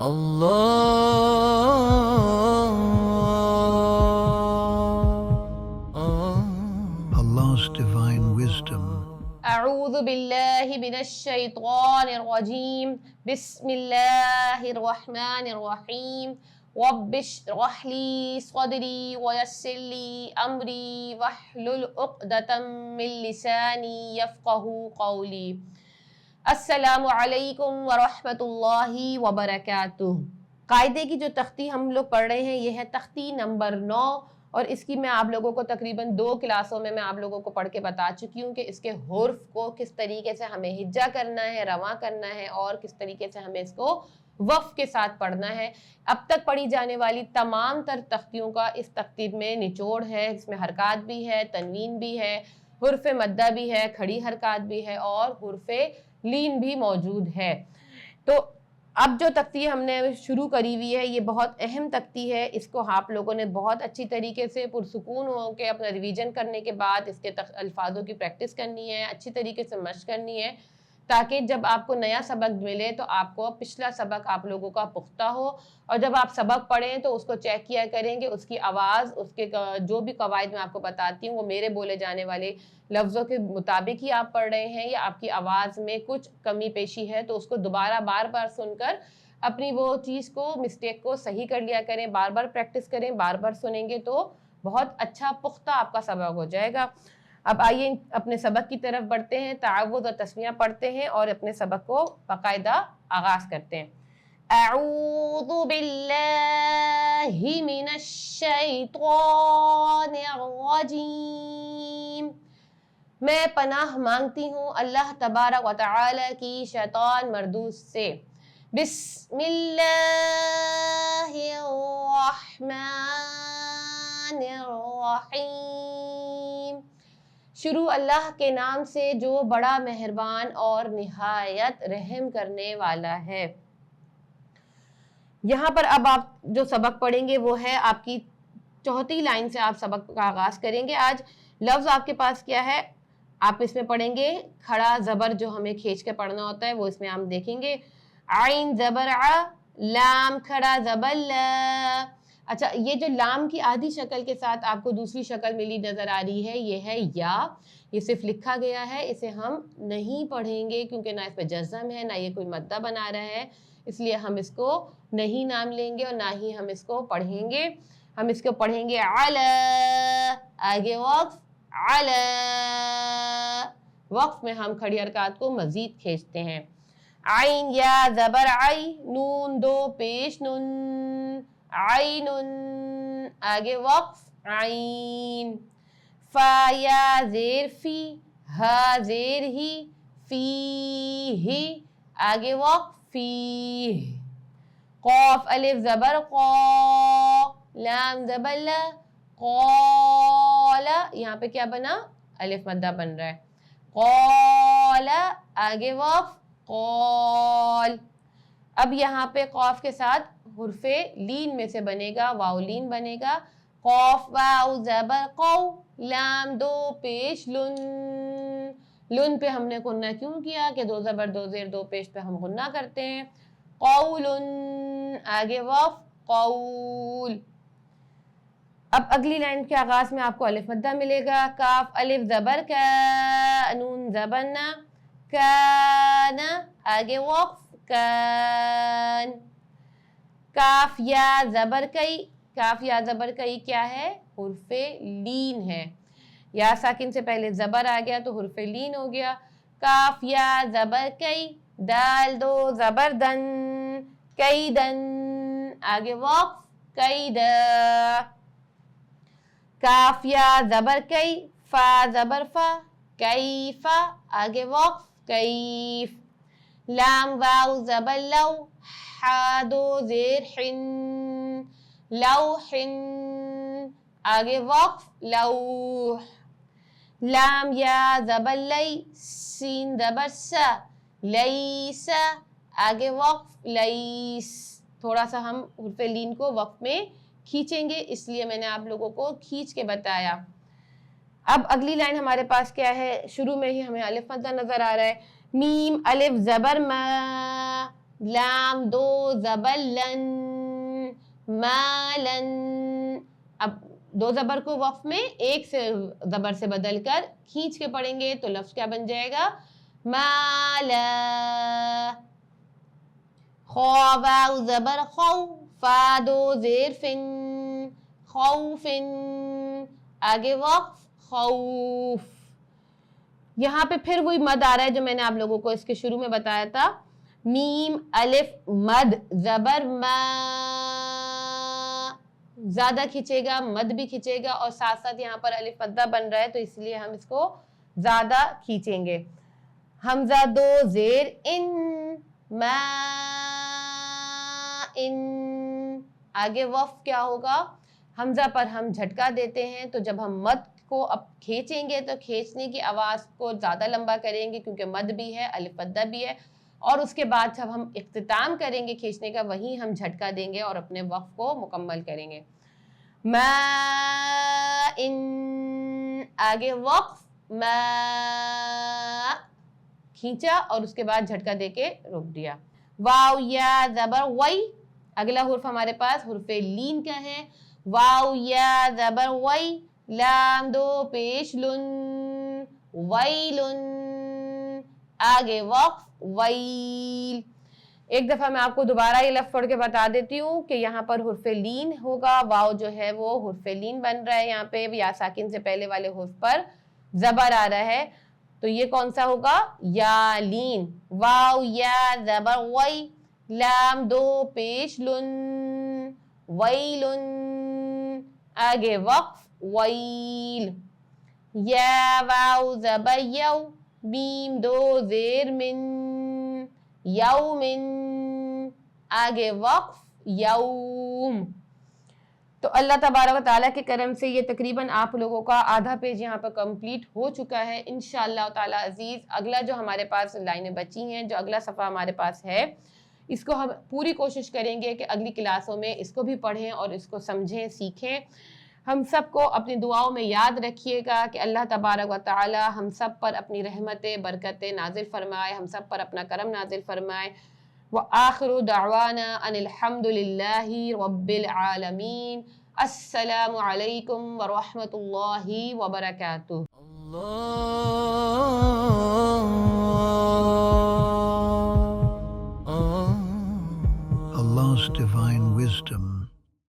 Allah's divine wisdom. اعوذ باللہ من الشیطان الرجیم بسم اللہ الرحمن الرحیم رب اشرح لی صدری ویسر لی امری واحلل عقدۃ من لسانی یفقہوا قولی۔ السلام علیکم ورحمۃ اللہ وبرکاتہ۔ قاعدے کی جو تختی ہم لوگ پڑھ رہے ہیں یہ ہے تختی نمبر 9، اور اس کی میں آپ لوگوں کو تقریباً 2 کلاسوں میں آپ لوگوں کو پڑھ کے بتا چکی ہوں کہ اس کے حرف کو کس طریقے سے ہمیں ہجا کرنا ہے، رواں کرنا ہے، اور کس طریقے سے ہمیں اس کو وقف کے ساتھ پڑھنا ہے۔ اب تک پڑھی جانے والی تمام تر تختیوں کا اس تختی میں نچوڑ ہے، اس میں حرکات بھی ہے، تنوین بھی ہے، حرف مدہ بھی ہے، کھڑی حرکات بھی ہے، اور حرف لین بھی موجود ہے۔ تو اب جو تختی ہم نے شروع کری ہوئی ہے یہ بہت اہم تختی ہے، اس کو آپ لوگوں نے بہت اچھی طریقے سے پرسکون ہو کے اپنا ریویژن کرنے کے بعد اس کے الفاظوں کی پریکٹس کرنی ہے، اچھی طریقے سے مشق کرنی ہے، تاکہ جب آپ کو نیا سبق ملے تو آپ کو پچھلا سبق آپ لوگوں کا پختہ ہو، اور جب آپ سبق پڑھیں تو اس کو چیک کیا کریں گے، اس کی آواز، اس کے جو بھی قواعد میں آپ کو بتاتی ہوں وہ میرے بولے جانے والے لفظوں کے مطابق ہی آپ پڑھ رہے ہیں، یا آپ کی آواز میں کچھ کمی پیشی ہے تو اس کو دوبارہ بار بار سن کر اپنی وہ چیز کو، مسٹیک کو صحیح کر لیا کریں، بار بار پریکٹس کریں، بار بار سنیں گے تو بہت اچھا پختہ آپ کا سبق ہو جائے گا۔ اب آئیے اپنے سبق کی طرف بڑھتے ہیں، تعوذ اور تسمیہ پڑھتے ہیں اور اپنے سبق کو باقاعدہ آغاز کرتے ہیں۔ اعوذ باللہ من الشیطان الرجیم، میں پناہ مانگتی ہوں اللہ تبارک و تعالی کی شیطان مردود سے۔ بسم اللہ الرحمن الرحیم، شروع اللہ کے نام سے جو بڑا مہربان اور نہایت رحم کرنے والا ہے۔ یہاں پر اب آپ جو سبق پڑھیں گے وہ ہے آپ کی 4تھی لائن سے آپ سبق کا آغاز کریں گے۔ آج لفظ آپ کے پاس کیا ہے، آپ اس میں پڑھیں گے کھڑا زبر جو ہمیں کھینچ کے پڑھنا ہوتا ہے وہ اس میں ہم دیکھیں گے۔ عین زبر ع، لام کھڑا زبر ل۔ اچھا، یہ جو لام کی آدھی شکل کے ساتھ آپ کو دوسری شکل ملی نظر آ رہی ہے یہ ہے یا، یہ صرف لکھا گیا ہے، اسے ہم نہیں پڑھیں گے کیونکہ نہ اس پہ جزم ہے نہ یہ کوئی مدہ بنا رہا ہے، اس لیے ہم اس کو نہیں نام لیں گے اور نہ ہی ہم اس کو پڑھیں گے۔ ہم اس کو پڑھیں گے علی، آگے وقف، علی، وقف میں ہم کھڑی حرکات کو مزید کھینچتے ہیں۔ عین یا زبر عی، نون دو پیش نون، عین، آگے وقف، عین۔ فا یا زیر فی، ہا زیر ہی، فی ہی، آگے وقف، فیہ۔ قاف الف زبر قا، لام زبر لا، قال، یہاں پہ کیا بنا، الف مدہ بن رہا ہے، قال، آگے وقف، قال۔ اب یہاں پہ قاف کے ساتھ حرف لین میں سے بنے گا، واو لین بنے گا، قاف واو زبر قو، لام دو پیش لن۔ لن پہ ہم نے غنہ کیوں کیا کہ 2 زبر 2 زیر 2 پیش پہ ہم غنہ کرتے ہیں، قول، آگے وقف، قول۔ اب اگلی لائن کے آغاز میں آپ کو الف مدہ ملے گا، کاف الف زبر کا، نون زبر نا، کان، آگے وقف، کان۔ کاف یا زبر کئی، کاف یا زبر کئی کیا ہے، حرف لین ہے، یا ساکن سے پہلے زبر آ گیا تو حرف لین ہو گیا۔ کاف یا زبر کئی، دال دو زبر دن، کیدن، آگے وقف، کیدا۔ کاف یا زبر کئی، فا زبر فا، کیفا، آگے وقف، کیف۔ لام واو زبر لو، حا دو زیر حن، لوحن، آگے وقف، لوح۔ لام یا زبر لی، سین زبر سا، لیسا، آگے وقف، لیس۔ تھوڑا سا ہم حرف لین کو وقف میں کھینچیں گے، اس لیے میں نے آپ لوگوں کو کھینچ کے بتایا۔ اب اگلی لائن ہمارے پاس کیا ہے، شروع میں ہی ہمیں الف مدہ نظر آ رہا ہے، میم الف زبر ما، لام دو زبر لن مالن. اب دو زبر کو وقف میں ایک سے زبر سے بدل کر کھینچ کے پڑھیں گے تو لفظ کیا بن جائے گا؟ مالا. خوا واو زبر خو فا دو زیر فن خوفن. آگے وقف خوف. یہاں پہ پھر وہی مد آ رہا ہے جو میں نے آپ لوگوں کو اس کے شروع میں بتایا تھا. میم الف مد زبر ما. زیادہ کھینچے گا، مد بھی کھینچے گا، اور ساتھ ساتھ یہاں پر الف مدہ بن رہا ہے تو اس لیے ہم اس کو زیادہ کھینچیں گے. حمزہ دو زیر ان ما ان. آگے وقف کیا ہوگا؟ حمزہ پر ہم جھٹکا دیتے ہیں تو جب ہم مد کو اب کھینچیں گے تو کھینچنے کی آواز کو زیادہ لمبا کریں گے کیونکہ مد بھی ہے، الف مدہ بھی ہے، اور اس کے بعد جب ہم اختتام کریں گے کھینچنے کا وہیں ہم جھٹکا دیں گے اور اپنے وقف کو مکمل کریں گے. ما ان. آگے وقف ما کھینچا اور اس کے بعد جھٹکا دے کے روک دیا. واو یا زبر وئی. اگلا حرف ہمارے پاس حرف لین کا ہے. واو یا زبر وئی لام دو پیش لن ویلن. آگے وقف ویل. ایک دفعہ میں آپ کو دوبارہ یہ لفظ پڑھ کے بتا دیتی ہوں کہ یہاں پر حرف لین ہوگا. واو جو ہے وہ حرف لین بن رہا ہے، یہاں پہ یا ساکن سے پہلے والے حرف پر زبر آ رہا ہے تو یہ کون سا ہوگا؟ یا لین. واو یا زبر وئی لام دو پیش لن ویلن. آگے وقف ویل. یا واو زبر یو میم دو زیر من یومن. آگے وقف یوم. تو اللہ تبارک و تعالیٰ کے کرم سے یہ تقریباً آپ لوگوں کا آدھا پیج یہاں پر کمپلیٹ ہو چکا ہے انشاءاللہ تعالیٰ عزیز. اگلا جو ہمارے پاس لائنیں بچی ہیں، جو اگلا صفحہ ہمارے پاس ہے، اس کو ہم پوری کوشش کریں گے کہ اگلی کلاسوں میں اس کو بھی پڑھیں اور اس کو سمجھیں، سیکھیں. ہم سب کو اپنی دعاؤں میں یاد رکھیے گا کہ اللہ تبارک و تعالی ہم سب پر اپنی رحمتیں برکتیں نازل فرمائے، ہم سب پر اپنا کرم نازل فرمائے. وآخر دعوانا ان الحمد للہ رب العالمین. السلام علیکم ورحمۃ اللہ وبرکاتہ. Allah's divine wisdom.